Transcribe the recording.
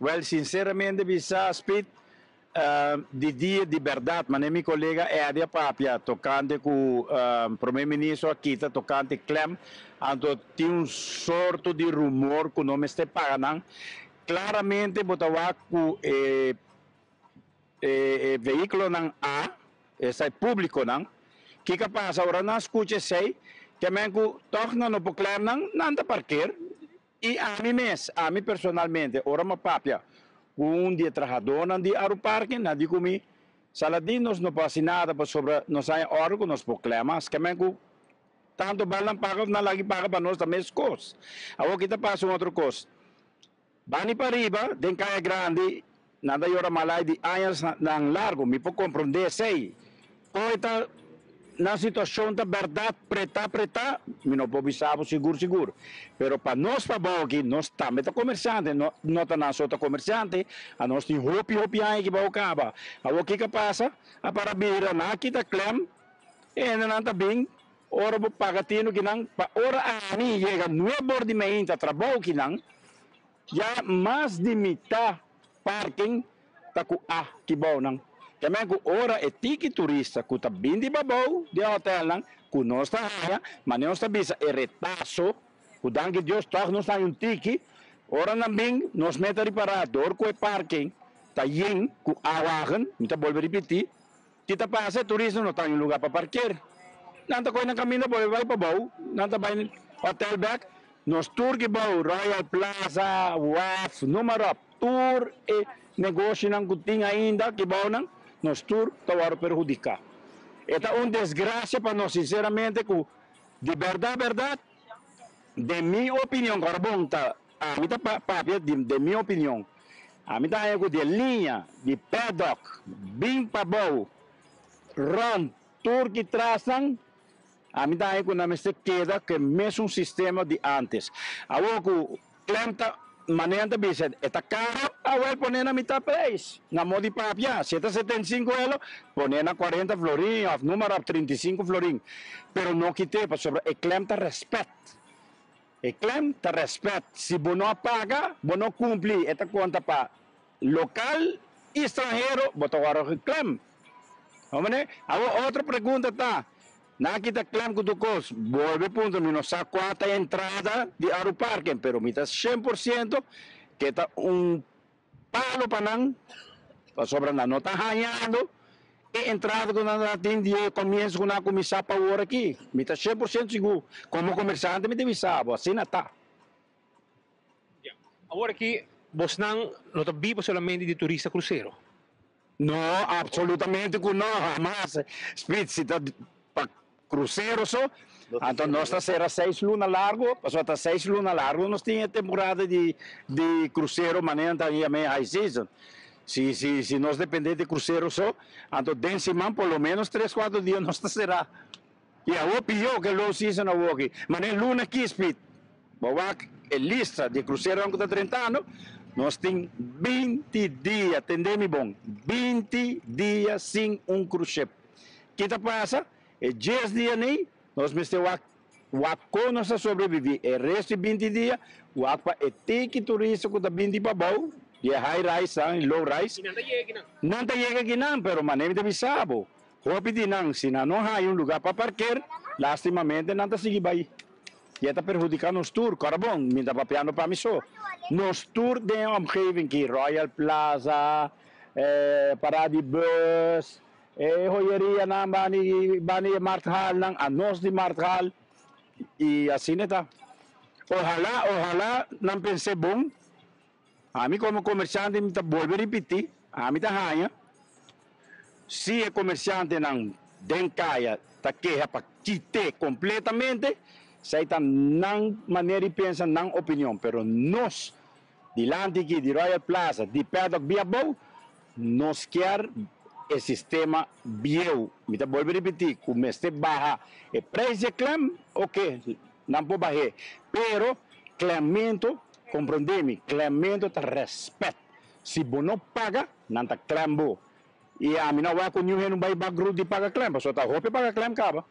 Well, sinceramente, bisa speed de dia de verdade, mas meu colega é de papia, tocante com o primeiro-ministro aqui, tocante Clem, então tem sorto de rumor que não me está pagando. Claramente, botava com veículo não A, esse é público não, que passa agora não escuta sei, que me torna no Clem não anda parquear, e a mim personalmente, ora uma papia, dia trabalhador não de aeroparque, não de comer, saladinos não passa nada para sobre nós aí órgão nos problemas, que me tanto balan paga não lagi paga para nós também as coisas. Agora kita passa outra coisa. Bani para riba, den kaya grande, nada yora malay de anos nang largo, me pode compreender sei. Coita na situação da verdade preta, me não pode saber seguro. Pero para nós para aqui, nós também tá comerciante, não tá na só comerciante, a nós tem hopi aí que vai acaba. Agora que passa? A para bira na kita Clem, e não tá bem. Ora po pagatino kinang pa ora ani chega nuevo ordinamento trabalho kinang já mais de metade parking tá com que bom não também com ora é ticket turista com tá bem de babau de hotel não com nós tá mas nós tá bisa é retaço o dangue Deus toque nós tá um ticket ora também nós meta reparador com parking tá yin com awagen então volver repetir kita passa turista não tá em lugar para parquear. Nanta ko ng camino po, vai pa bau, nanta ba hotel back, nos tour que bau, Royal Plaza, WAF, número tour e negócio ng kuting ainda que bau nang nos tour tawaro perjudicar. Esta desgraça para nós sinceramente que de verdade, de minha opinião, carbon tá, a mim tá papia de minha opinião. A mim tá algo de linha, de paddock, bem pa bau, run, tour que trazem a mim daí quando me se queda que mesmo sistema de antes. Agora que clienta maneira bisa está caro, agora poner na mitad preço. Na moda de papia, 75 euros, poner na 40 florin, o número 35 florin. Pero não quite, para sobre o cliente respeita. O cliente respeita. Se você não paga, você não cumpre esta conta para local e estrangeiro, você vai reclamar. Agora outra pergunta tá. Nakita Clem que tu cos, volve ponto, me não sabe quanta entrada de aeroparque, pero me está 100% que está palo para não, para sobrar não está ganhando, e entrada que não tem de começo com a começar para o aqui, me está 100% seguro, como comerciante me deve saber, assim não está. Agora aqui, você não vive somente de turista cruzeiro? Não, absolutamente que não, jamais, se está cruzeiro só, então nós será 6 lunas largo, passou até 6 lunas largo, nós tínhamos temporada de cruzeiro, maneira também high season. Se nós depender de cruzeiro só, então dentro de semana, pelo menos 3, 4 dias nós será. E a pior que low season a aqui, mas em luna aqui, speed, a lista de cruzeiro que está 30 anos, nós temos 20 dias, entendeu-me bom? 20 dias sem cruzeiro. O que passa? E 10 dias nem, nós precisamos o nós sobreviver. O resto de 20 dias, o aqua é ticket turista que está 20 para bom, e high rise, low rise. Não está chega aqui não, pero maneira de bisabo. Hope de não, se não há lugar para parquear, lastimamente não está seguindo aí. E está prejudicando os tour, carbon, me está papiando para mim só. Nos tour de omgeving aqui, Royal Plaza, Parade Bus, joyeria na bani Marthal ng anos de Marthal e assim está. Ojalá não pense bom. A mim como comerciante me tá volver repetir, a mim tá ganha. Se é comerciante não den caia, tá queja para quitar completamente, sai tá não maneira de pensar, não opinião, pero nós dilante aqui de Royal Plaza, de Paddock Biabou, nós quer o sistema viejo, me está volver a repetir, como este baja o preço de Clem, ok, não pode baixar, pero Clemento, compreende-me, Clemento te respeita, se você não paga, não está Clembo, e a mim não vai com nenhum não vai bagulho de pagar Clem, só está roupa paga Clem, acaba.